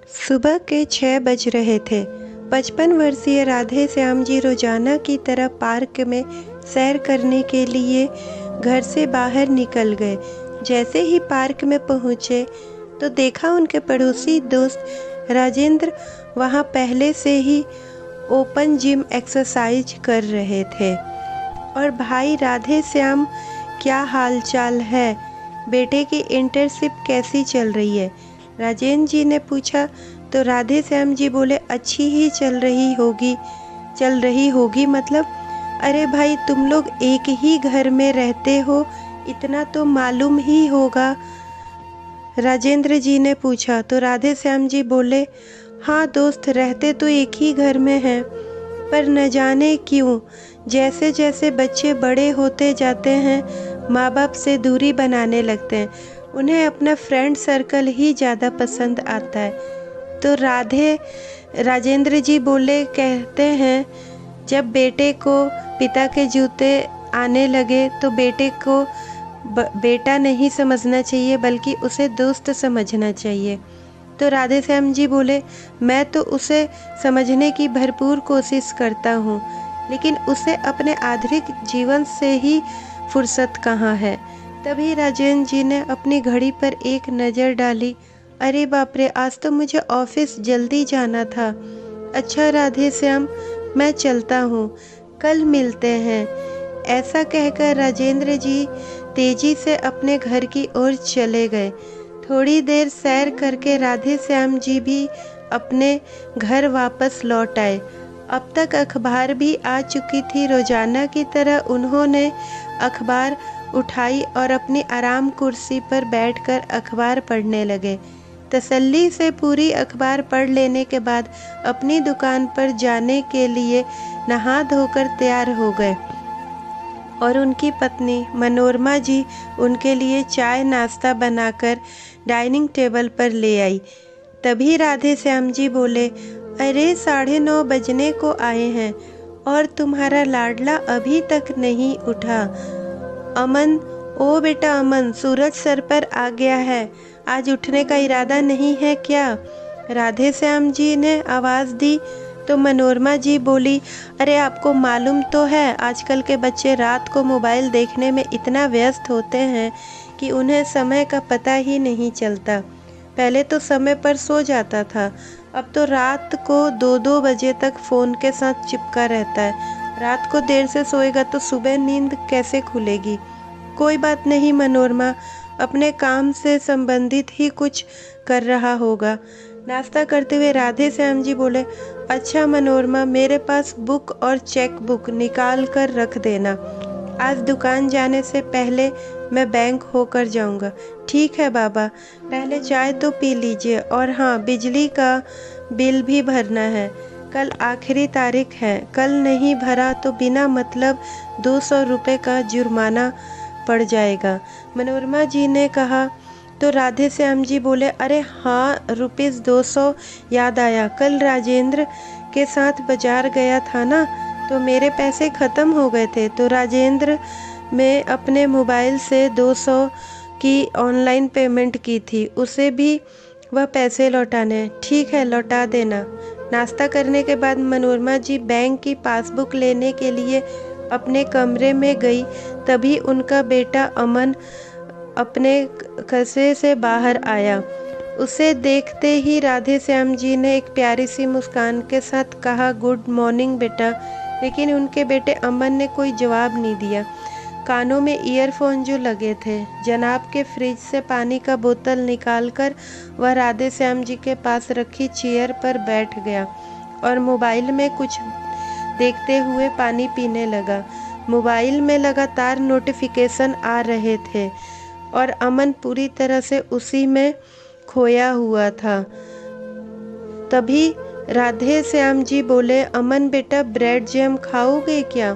सुबह के 6 बज रहे थे। 55 वर्षीय राधे श्याम जी रोजाना की तरह पार्क में सैर करने के लिए घर से बाहर निकल गए। जैसे ही पार्क में पहुंचे तो देखा उनके पड़ोसी दोस्त राजेंद्र वहां पहले से ही ओपन जिम एक्सरसाइज कर रहे थे। और भाई राधे श्याम, क्या हाल चाल है? बेटे की इंटर्नशिप कैसी चल रही है? राजेंद्र जी ने पूछा तो राधे श्याम जी बोले, अच्छी ही चल रही होगी मतलब? अरे भाई, तुम लोग एक ही घर में रहते हो, इतना तो मालूम ही होगा। राजेंद्र जी ने पूछा तो राधे श्याम जी बोले, हाँ दोस्त, रहते तो एक ही घर में हैं, पर न जाने क्यों जैसे जैसे बच्चे बड़े होते जाते हैं माँ बाप से दूरी बनाने लगते हैं। उन्हें अपना फ्रेंड सर्कल ही ज़्यादा पसंद आता है। तो राजेंद्र जी बोले, कहते हैं जब बेटे को पिता के जूते आने लगे तो बेटे को बेटा नहीं समझना चाहिए बल्कि उसे दोस्त समझना चाहिए। तो राधे श्याम जी बोले, मैं तो उसे समझने की भरपूर कोशिश करता हूँ, लेकिन उसे अपने आधुनिक जीवन से ही फुर्सत कहाँ है। तभी राजेंद्र जी ने अपनी घड़ी पर एक नज़र डाली। अरे बाप रे, आज तो मुझे ऑफिस जल्दी जाना था। अच्छा राधे श्याम, मैं चलता हूँ, कल मिलते हैं। ऐसा कहकर राजेंद्र जी तेजी से अपने घर की ओर चले गए। थोड़ी देर सैर करके राधे श्याम जी भी अपने घर वापस लौट आए। अब तक अखबार भी आ चुकी थी। रोजाना की तरह उन्होंने अखबार उठाई और अपनी आराम कुर्सी पर बैठकर अखबार पढ़ने लगे। तसल्ली से पूरी अखबार पढ़ लेने के बाद अपनी दुकान पर जाने के लिए नहा धोकर तैयार हो गए और उनकी पत्नी मनोरमा जी उनके लिए चाय नाश्ता बनाकर डाइनिंग टेबल पर ले आई। तभी राधे श्याम जी बोले, अरे 9:30 बजने को आए हैं और तुम्हारा लाडला अभी तक नहीं उठा। अमन, ओ बेटा अमन, सूरज सर पर आ गया है, आज उठने का इरादा नहीं है क्या? राधे श्याम जी ने आवाज़ दी तो मनोरमा जी बोली, अरे आपको मालूम तो है आजकल के बच्चे रात को मोबाइल देखने में इतना व्यस्त होते हैं कि उन्हें समय का पता ही नहीं चलता। पहले तो समय पर सो जाता था, अब तो रात को 2-2 बजे तक फ़ोन के साथ चिपका रहता है। रात को देर से सोएगा तो सुबह नींद कैसे खुलेगी? कोई बात नहीं मनोरमा, अपने काम से संबंधित ही कुछ कर रहा होगा। नाश्ता करते हुए राधे श्याम जी बोले, अच्छा मनोरमा, मेरे पास बुक और चेक बुक निकाल कर रख देना। आज दुकान जाने से पहले मैं बैंक होकर जाऊंगा। ठीक है बाबा, पहले चाय तो पी लीजिए। और हाँ, बिजली का बिल भी भरना है, कल आखिरी तारीख है। कल नहीं भरा तो बिना मतलब 200 रुपये का जुर्माना पड़ जाएगा। मनोरमा जी ने कहा तो राधे श्याम जी बोले, अरे हाँ, ₹200 याद आया, कल राजेंद्र के साथ बाजार गया था ना, तो मेरे पैसे ख़त्म हो गए थे, तो राजेंद्र में अपने मोबाइल से 200 की ऑनलाइन पेमेंट की थी, उसे भी वह पैसे लौटाने। ठीक है, लौटा देना। नाश्ता करने के बाद मनोरमा जी बैंक की पासबुक लेने के लिए अपने कमरे में गई। तभी उनका बेटा अमन अपने कस्बे से बाहर आया। उसे देखते ही राधे श्याम जी ने एक प्यारी सी मुस्कान के साथ कहा, गुड मॉर्निंग बेटा। लेकिन उनके बेटे अमन ने कोई जवाब नहीं दिया। कानों में ईयरफोन जो लगे थे, जनाब के फ्रिज से पानी का बोतल निकालकर वह राधे श्याम जी के पास रखी चेयर पर बैठ गया और मोबाइल में कुछ देखते हुए पानी पीने लगा। मोबाइल में लगातार नोटिफिकेशन आ रहे थे और अमन पूरी तरह से उसी में खोया हुआ था। तभी राधे श्याम जी बोले, अमन बेटा, ब्रेड जैम खाओगे क्या?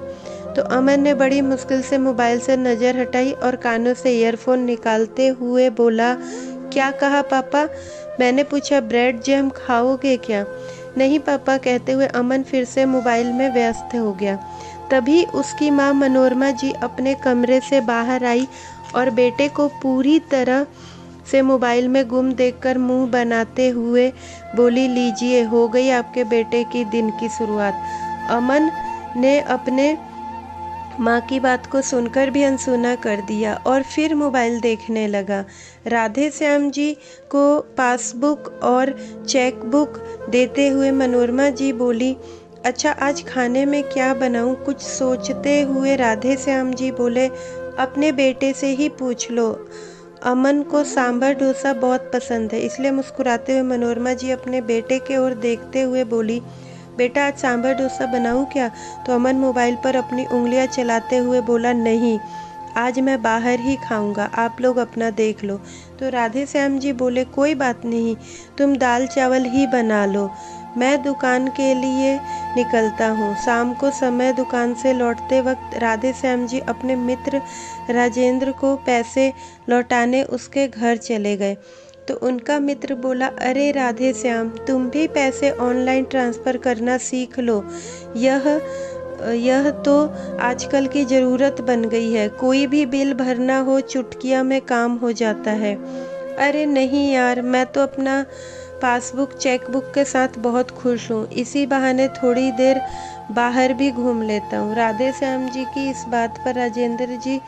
तो अमन ने बड़ी मुश्किल से मोबाइल से नज़र हटाई और कानों से ईयरफोन निकालते हुए बोला, क्या कहा पापा? मैंने पूछा, ब्रेड जैम खाओगे क्या? नहीं पापा, कहते हुए अमन फिर से मोबाइल में व्यस्त हो गया। तभी उसकी माँ मनोरमा जी अपने कमरे से बाहर आई और बेटे को पूरी तरह से मोबाइल में गुम देखकर मुंह बनाते हुए बोली, लीजिए हो गई आपके बेटे की दिन की शुरुआत। अमन ने अपने माँ की बात को सुनकर भी अनसुना कर दिया और फिर मोबाइल देखने लगा। राधे श्याम जी को पासबुक और चेक बुक देते हुए मनोरमा जी बोली, अच्छा आज खाने में क्या बनाऊं? कुछ सोचते हुए राधे श्याम जी बोले, अपने बेटे से ही पूछ लो। अमन को सांभर डोसा बहुत पसंद है। इसलिए मुस्कुराते हुए मनोरमा जी अपने बेटे की ओर देखते हुए बोली, बेटा आज सांभर डोसा बनाऊं क्या? तो अमन मोबाइल पर अपनी उंगलियां चलाते हुए बोला, नहीं आज मैं बाहर ही खाऊंगा, आप लोग अपना देख लो। तो राधे श्याम जी बोले, कोई बात नहीं, तुम दाल चावल ही बना लो, मैं दुकान के लिए निकलता हूँ। शाम को समय दुकान से लौटते वक्त राधे श्याम जी अपने मित्र राजेंद्र को पैसे लौटाने उसके घर चले गए। तो उनका मित्र बोला, अरे राधे श्याम, तुम भी पैसे ऑनलाइन ट्रांसफ़र करना सीख लो, यह तो आजकल की ज़रूरत बन गई है। कोई भी बिल भरना हो चुटकियों में काम हो जाता है। अरे नहीं यार, मैं तो अपना पासबुक चेकबुक के साथ बहुत खुश हूँ, इसी बहाने थोड़ी देर बाहर भी घूम लेता हूँ। राधे श्याम जी की इस बात पर राजेंद्र जी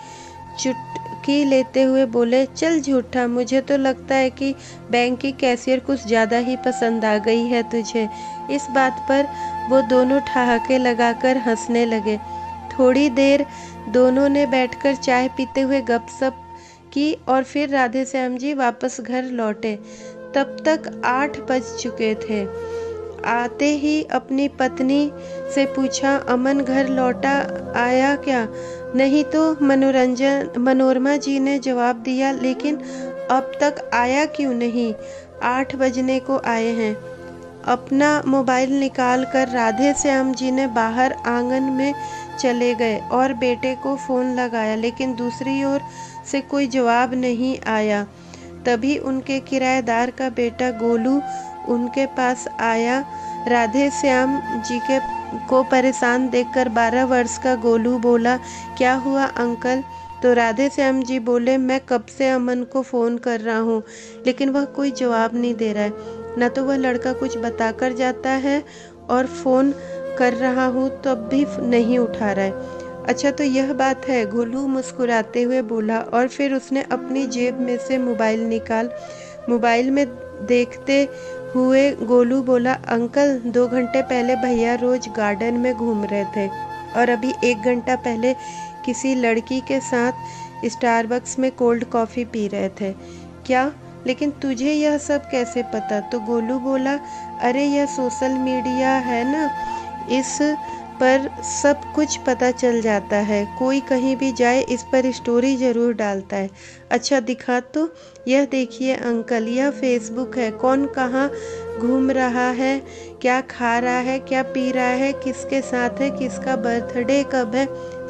चुटकी लेते हुए बोले, चल झूठा, मुझे तो लगता है कि बैंक की कैशियर कुछ ज़्यादा ही पसंद आ गई है तुझे। इस बात पर वो दोनों ठहाके लगाकर हंसने लगे। थोड़ी देर दोनों ने बैठकर चाय पीते हुए गपशप की और फिर राधे श्याम जी वापस घर लौटे। तब तक 8 बज चुके थे। आते ही अपनी पत्नी से पूछा, अमन घर लौटा आया क्या? नहीं तो मनोरमा जी ने जवाब दिया, लेकिन अब तक आया क्यों नहीं? 8 बजने को आए हैं। अपना मोबाइल निकाल कर राधे श्याम जी ने बाहर आंगन में चले गए और बेटे को फ़ोन लगाया, लेकिन दूसरी ओर से कोई जवाब नहीं आया। तभी उनके किराएदार का बेटा गोलू उनके पास आया। राधे श्याम जी को परेशान देखकर 12 वर्ष का गोलू बोला, क्या हुआ अंकल? तो राधे श्याम जी बोले, मैं कब से अमन को फ़ोन कर रहा हूँ, लेकिन वह कोई जवाब नहीं दे रहा है। न तो वह लड़का कुछ बताकर जाता है और फ़ोन कर रहा हूँ तब भी नहीं उठा रहा है। अच्छा तो यह बात है, गोलू मुस्कुराते हुए बोला और फिर उसने अपनी जेब में से मोबाइल में देखते हुए गोलू बोला, अंकल 2 घंटे पहले भैया रोज गार्डन में घूम रहे थे और अभी 1 घंटा पहले किसी लड़की के साथ स्टारबक्स में कोल्ड कॉफ़ी पी रहे थे। क्या? लेकिन तुझे यह सब कैसे पता? तो गोलू बोला, अरे यह सोशल मीडिया है ना, इस पर सब कुछ पता चल जाता है। कोई कहीं भी जाए इस पर स्टोरी ज़रूर डालता है। अच्छा दिखा तो, यह देखिए अंकल, यह फेसबुक है, कौन कहाँ घूम रहा है, क्या खा रहा है, क्या पी रहा है, किसके साथ है, किसका बर्थडे कब है,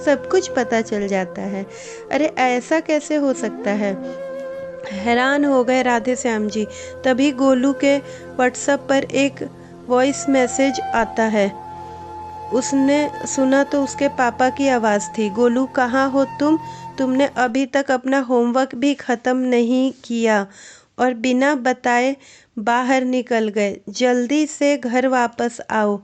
सब कुछ पता चल जाता है। अरे ऐसा कैसे हो सकता है? हैरान हो गए राधे श्याम जी। तभी गोलू के व्हाट्सएप पर एक वॉइस मैसेज आता है। उसने सुना तो उसके पापा की आवाज़ थी, गोलू कहाँ हो तुम? तुमने अभी तक अपना होमवर्क भी ख़त्म नहीं किया और बिना बताए बाहर निकल गए, जल्दी से घर वापस आओ।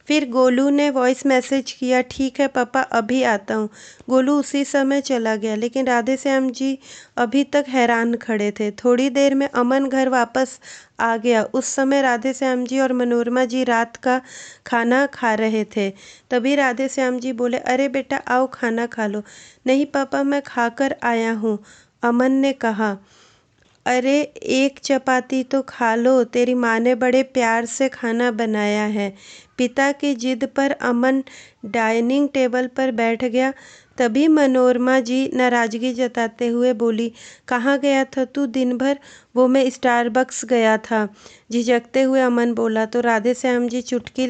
फिर गोलू ने वॉइस मैसेज किया, ठीक है पापा अभी आता हूँ। गोलू उसी समय चला गया, लेकिन राधे श्याम जी अभी तक हैरान खड़े थे। थोड़ी देर में अमन घर वापस आ गया। उस समय राधे श्याम जी और मनोरमा जी रात का खाना खा रहे थे। तभी राधे श्याम जी बोले, अरे बेटा आओ खाना खा लो। नहीं पापा मैं खाकर आया हूँ, अमन ने कहा। अरे एक चपाती तो खा लो, तेरी माँ ने बड़े प्यार से खाना बनाया है। पिता की जिद पर अमन डाइनिंग टेबल पर बैठ गया। तभी मनोरमा जी नाराज़गी जताते हुए बोली, कहाँ गया था तू दिन भर? वो मैं स्टारबक्स गया था, झिझकते हुए अमन बोला। तो राधे श्याम जी चुटकी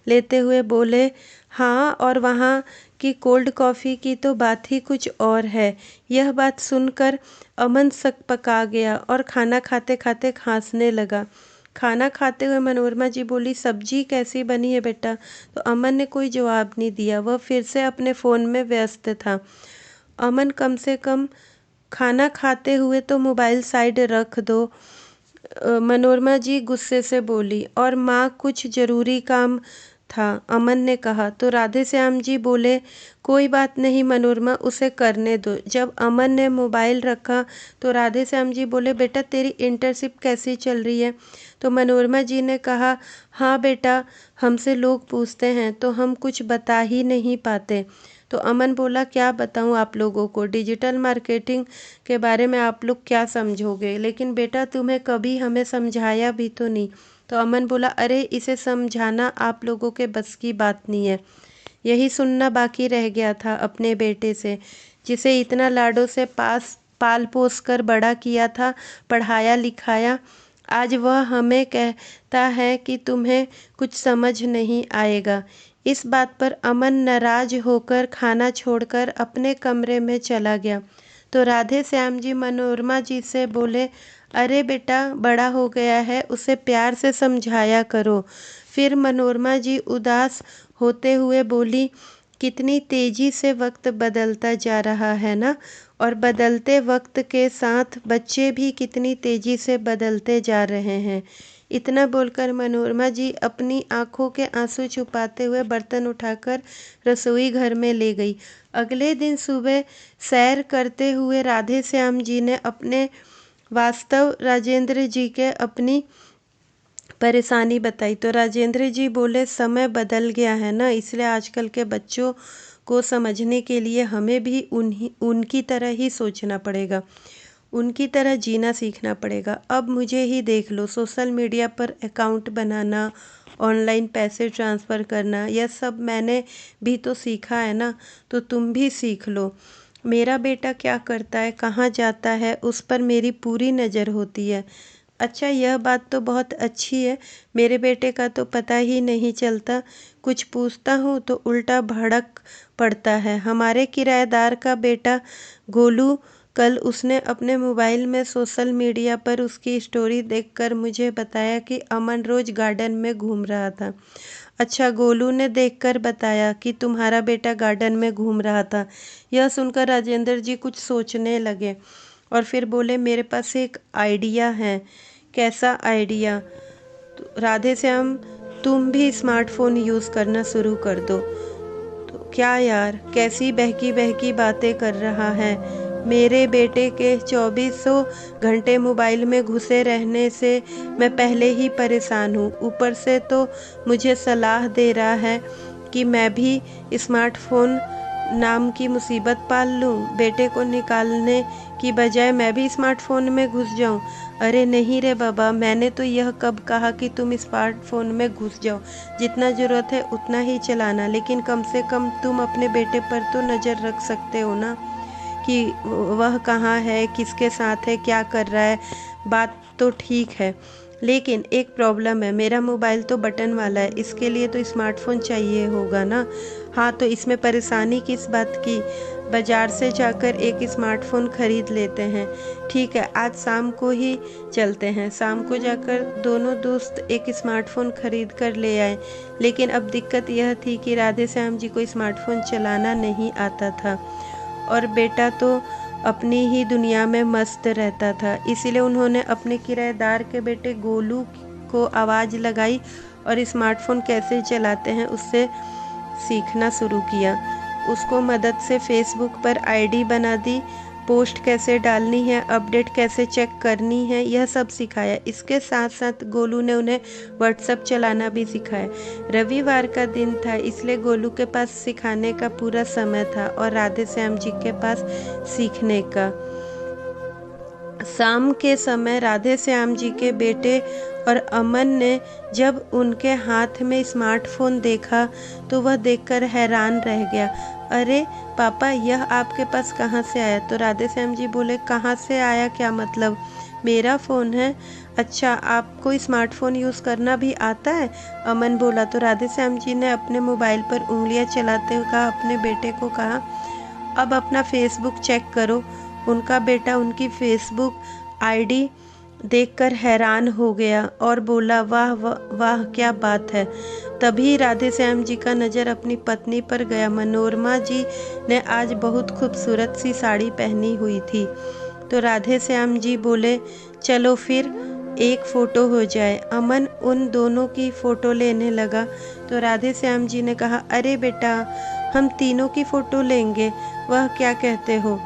लेते हुए बोले, हाँ और वहाँ की कोल्ड कॉफ़ी की तो बात ही कुछ और है। यह बात सुनकर अमन सकपका गया और खाना खाते खाते खांसने लगा। खाना खाते हुए मनोरमा जी बोली, सब्जी कैसी बनी है बेटा? तो अमन ने कोई जवाब नहीं दिया, वह फिर से अपने फ़ोन में व्यस्त था। अमन कम से कम खाना खाते हुए तो मोबाइल साइड रख दो। मनोरमा जी गुस्से से बोली। और माँ कुछ ज़रूरी काम था, अमन ने कहा। तो राधे श्याम जी बोले, कोई बात नहीं मनोरमा, उसे करने दो। जब अमन ने मोबाइल रखा तो राधे श्याम जी बोले, बेटा तेरी इंटर्नशिप कैसी चल रही है? तो मनोरमा जी ने कहा, हाँ बेटा, हमसे लोग पूछते हैं तो हम कुछ बता ही नहीं पाते। तो अमन बोला, क्या बताऊं आप लोगों को, डिजिटल मार्केटिंग के बारे में आप लोग क्या समझोगे, लेकिन बेटा तुम्हें कभी हमें समझाया भी तो नहीं। तो अमन बोला, अरे इसे समझाना आप लोगों के बस की बात नहीं है। यही सुनना बाकी रह गया था अपने बेटे से, जिसे इतना लाडों से पाल पोस कर बड़ा किया था, पढ़ाया लिखाया। आज वह हमें कहता है कि तुम्हें कुछ समझ नहीं आएगा। इस बात पर अमन नाराज होकर खाना छोड़कर अपने कमरे में चला गया। तो राधे श्याम जी मनोरमा जी से बोले, अरे बेटा बड़ा हो गया है, उसे प्यार से समझाया करो। फिर मनोरमा जी उदास होते हुए बोली, कितनी तेजी से वक्त बदलता जा रहा है ना, और बदलते वक्त के साथ बच्चे भी कितनी तेजी से बदलते जा रहे हैं। इतना बोलकर मनोरमा जी अपनी आंखों के आंसू छुपाते हुए बर्तन उठाकर रसोई घर में ले गई। अगले दिन सुबह सैर करते हुए राधे श्याम जी ने अपने वास्तव राजेंद्र जी के अपनी परेशानी बताई। तो राजेंद्र जी बोले, समय बदल गया है ना, इसलिए आजकल के बच्चों को समझने के लिए हमें भी उनकी तरह ही सोचना पड़ेगा, उनकी तरह जीना सीखना पड़ेगा। अब मुझे ही देख लो, सोशल मीडिया पर अकाउंट बनाना, ऑनलाइन पैसे ट्रांसफ़र करना, यह सब मैंने भी तो सीखा है ना, तो तुम भी सीख लो। मेरा बेटा क्या करता है, कहाँ जाता है, उस पर मेरी पूरी नज़र होती है। अच्छा, यह बात तो बहुत अच्छी है, मेरे बेटे का तो पता ही नहीं चलता। कुछ पूछता हूँ तो उल्टा भड़क पड़ता है। हमारे किराएदार का बेटा गोलू, कल उसने अपने मोबाइल में सोशल मीडिया पर उसकी स्टोरी देखकर मुझे बताया कि अमन रोज गार्डन में घूम रहा था। अच्छा, गोलू ने देखकर बताया कि तुम्हारा बेटा गार्डन में घूम रहा था। यह सुनकर राजेंद्र जी कुछ सोचने लगे और फिर बोले, मेरे पास एक आइडिया है। कैसा आइडिया? तो राधे श्याम, तुम भी स्मार्टफोन यूज़ करना शुरू कर दो। तो क्या यार, कैसी बहकी बहकी बातें कर रहा है? मेरे बेटे के 2400 घंटे मोबाइल में घुसे रहने से मैं पहले ही परेशान हूँ, ऊपर से तो मुझे सलाह दे रहा है कि मैं भी स्मार्टफोन नाम की मुसीबत पाल लूँ। बेटे को निकालने की बजाय मैं भी स्मार्टफोन में घुस जाऊँ। अरे नहीं रे बाबा, मैंने तो यह कब कहा कि तुम स्मार्टफोन में घुस जाओ। जितना ज़रूरत है उतना ही चलाना, लेकिन कम से कम तुम अपने बेटे पर तो नज़र रख सकते हो ना, कि वह कहाँ है, किसके साथ है, क्या कर रहा है। बात तो ठीक है, लेकिन एक प्रॉब्लम है, मेरा मोबाइल तो बटन वाला है, इसके लिए तो स्मार्टफोन चाहिए होगा ना। हाँ, तो इसमें परेशानी किस बात की? बाज़ार से जाकर एक स्मार्टफोन ख़रीद लेते हैं। ठीक है, आज शाम को ही चलते हैं। शाम को जाकर दोनों दोस्त एक स्मार्टफोन ख़रीद कर ले आए। लेकिन अब दिक्कत यह थी कि राधे श्याम जी को स्मार्टफोन चलाना नहीं आता था और बेटा तो अपनी ही दुनिया में मस्त रहता था। इसीलिए उन्होंने अपने किराएदार के बेटे गोलू को आवाज़ लगाई और स्मार्टफोन कैसे चलाते हैं उससे सीखना शुरू किया। उसको मदद से फेसबुक पर आईडी बना दी, पोस्ट कैसे डालनी है, अपडेट कैसे चेक करनी है, यह सब सिखाया। इसके साथ साथ गोलू ने उन्हें व्हाट्सएप चलाना भी सिखाया। रविवार का दिन था, इसलिए गोलू के पास सिखाने का पूरा समय था और राधे श्याम जी के पास सीखने का। शाम के समय राधे श्याम जी के बेटे और अमन ने जब उनके हाथ में स्मार्टफोन देखा तो वह देखकर हैरान रह गया। अरे पापा, यह आपके पास कहाँ से आया? तो राधे श्याम जी बोले, कहाँ से आया क्या मतलब? मेरा फ़ोन है। अच्छा, आपको स्मार्टफोन यूज़ करना भी आता है? अमन बोला। तो राधे श्याम जी ने अपने मोबाइल पर उंगलियां चलाते हुए कहा, अपने बेटे को कहा, अब अपना फेसबुक चेक करो। उनका बेटा उनकी फेसबुक आईडी देखकर हैरान हो गया और बोला, वाह वाह वाह, क्या बात है। तभी राधे श्याम जी का नज़र अपनी पत्नी पर गया। मनोरमा जी ने आज बहुत खूबसूरत सी साड़ी पहनी हुई थी। तो राधे श्याम जी बोले, चलो फिर एक फ़ोटो हो जाए। अमन उन दोनों की फ़ोटो लेने लगा तो राधे श्याम जी ने कहा, अरे बेटा, हम तीनों की फ़ोटो लेंगे, वह क्या कहते हो,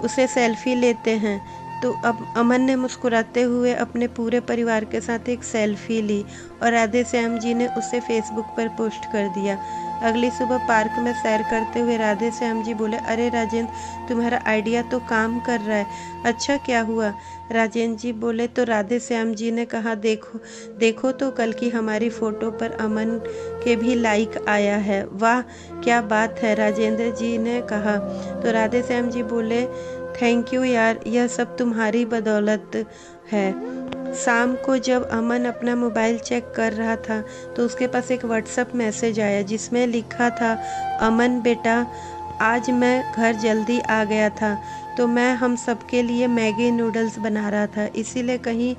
उसे सेल्फी लेते हैं। तो अब अमन ने मुस्कुराते हुए अपने पूरे परिवार के साथ एक सेल्फी ली और राधे श्याम जी ने उसे फेसबुक पर पोस्ट कर दिया। अगली सुबह पार्क में सैर करते हुए राधे श्याम जी बोले, अरे राजेंद्र, तुम्हारा आइडिया तो काम कर रहा है। अच्छा, क्या हुआ? राजेंद्र जी बोले। तो राधे श्याम जी ने कहा, देखो देखो तो कल की हमारी फ़ोटो पर अमन के भी लाइक आया है। वाह, क्या बात है, राजेंद्र जी ने कहा। तो राधे श्याम जी बोले, थैंक यू यार, यह सब तुम्हारी बदौलत है। शाम को जब अमन अपना मोबाइल चेक कर रहा था तो उसके पास एक व्हाट्सएप मैसेज आया जिसमें लिखा था, अमन बेटा, आज मैं घर जल्दी आ गया था तो मैं हम सबके लिए मैगी नूडल्स बना रहा था, इसीलिए कहीं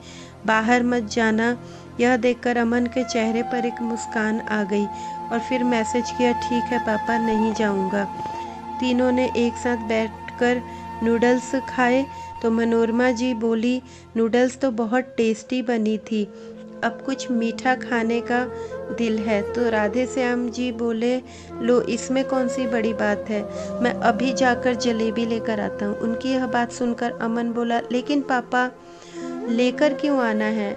बाहर मत जाना। यह देखकर अमन के चेहरे पर एक मुस्कान आ गई और फिर मैसेज किया, ठीक है पापा, नहीं जाऊंगा। तीनों ने एक साथ बैठकर नूडल्स खाए तो मनोरमा जी बोली, नूडल्स तो बहुत टेस्टी बनी थी, अब कुछ मीठा खाने का दिल है। तो राधे श्याम जी बोले, लो, इसमें कौन सी बड़ी बात है, मैं अभी जाकर जलेबी लेकर आता हूँ। उनकी यह बात सुनकर अमन बोला, लेकिन पापा, लेकर क्यों आना है,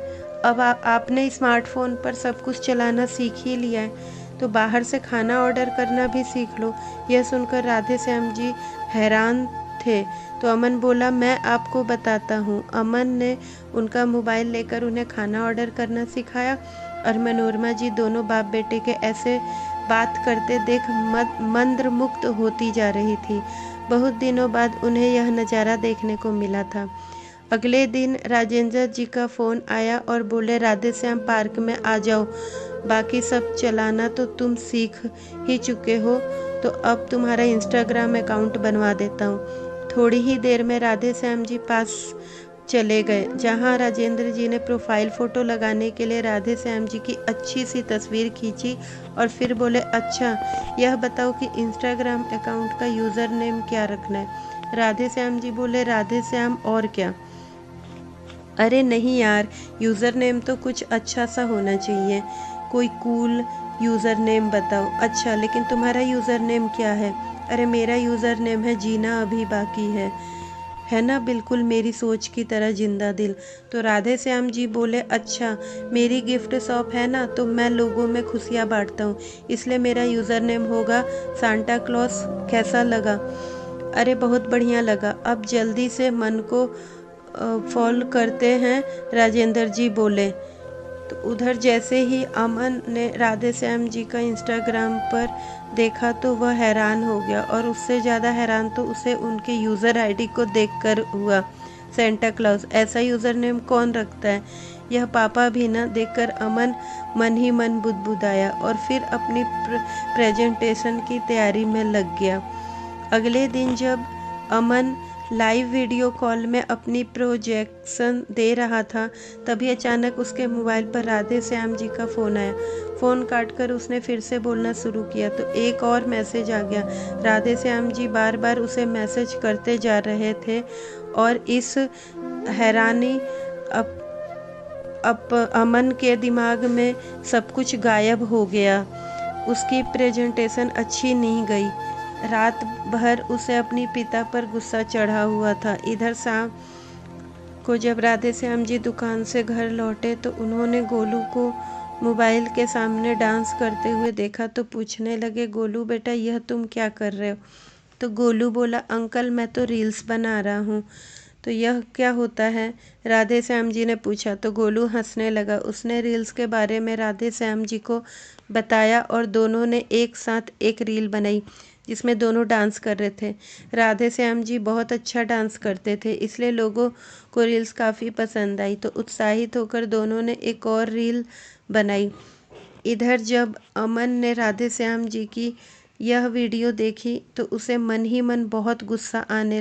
अब आपने स्मार्टफोन पर सब कुछ चलाना सीख ही लिया है तो बाहर से खाना ऑर्डर करना भी सीख लो। यह सुनकर राधे श्याम जी हैरान थे। तो अमन बोला, मैं आपको बताता हूँ। अमन ने उनका मोबाइल लेकर उन्हें खाना ऑर्डर करना सिखाया और मनोरमा जी दोनों बाप बेटे के ऐसे बात करते देख मंत्रमुग्ध होती जा रही थी। बहुत दिनों बाद उन्हें यह नज़ारा देखने को मिला था। अगले दिन राजेंद्र जी का फ़ोन आया और बोले, राधे श्याम पार्क में आ जाओ, बाकी सब चलाना तो तुम सीख ही चुके हो, तो अब तुम्हारा इंस्टाग्राम अकाउंट बनवा देता हूँ। थोड़ी ही देर में राधे श्याम जी पास चले गए जहाँ राजेंद्र जी ने प्रोफाइल फ़ोटो लगाने के लिए राधे श्याम जी की अच्छी सी तस्वीर खींची और फिर बोले, अच्छा, यह बताओ कि इंस्टाग्राम अकाउंट का यूज़र नेम क्या रखना है। राधे श्याम जी बोले, राधे श्याम और क्या। अरे नहीं यार, यूज़र नेम तो कुछ अच्छा सा होना चाहिए, कोई कूल यूज़र नेम बताओ। अच्छा, लेकिन तुम्हारा यूज़र नेम क्या है? अरे मेरा यूज़र नेम है जीना अभी बाकी है ना, बिल्कुल मेरी सोच की तरह जिंदा दिल। तो राधे श्याम जी बोले, अच्छा, मेरी गिफ्ट शॉप है ना, तो मैं लोगों में खुशियाँ बांटता हूँ, इसलिए मेरा यूज़र नेम होगा सांता क्लॉस। कैसा लगा? अरे बहुत बढ़िया लगा, अब जल्दी से मन को फॉलो करते हैं, राजेंद्र जी बोले। तो उधर जैसे ही अमन ने राधे श्याम जी का इंस्टाग्राम पर देखा तो वह हैरान हो गया और उससे ज़्यादा हैरान तो उसे उनके यूज़र आईडी को देखकर हुआ। सेंटा क्लॉज, ऐसा यूज़र नेम कौन रखता है? यह पापा भी ना, देखकर अमन मन ही मन बुदबुदाया और फिर अपनी प्रेजेंटेशन की तैयारी में लग गया। अगले दिन जब अमन लाइव वीडियो कॉल में अपनी प्रोजेक्शन दे रहा था तभी अचानक उसके मोबाइल पर राधे श्याम जी का फ़ोन आया। फ़ोन काटकर उसने फिर से बोलना शुरू किया तो एक और मैसेज आ गया। राधे श्याम जी बार बार उसे मैसेज करते जा रहे थे और इस हैरानी अब अमन के दिमाग में सब कुछ गायब हो गया। उसकी प्रेजेंटेशन अच्छी नहीं गई। रात भर उसे अपनी पिता पर गुस्सा चढ़ा हुआ था। इधर शाम को जब राधे श्याम जी दुकान से घर लौटे तो उन्होंने गोलू को मोबाइल के सामने डांस करते हुए देखा तो पूछने लगे, गोलू बेटा, यह तुम क्या कर रहे हो? तो गोलू बोला, अंकल, मैं तो रील्स बना रहा हूँ। तो यह क्या होता है? राधे श्याम जी ने पूछा तो गोलू हंसने लगा। उसने रील्स के बारे में राधे श्याम जी को बताया और दोनों ने एक साथ एक रील बनाई जिसमें दोनों डांस कर रहे थे। राधे श्याम जी बहुत अच्छा डांस करते थे, इसलिए लोगों को रील्स काफ़ी पसंद आई। तो उत्साहित होकर दोनों ने एक और रील बनाई। इधर जब अमन ने राधे श्याम जी की यह वीडियो देखी तो उसे मन ही मन बहुत गुस्सा आने लगा।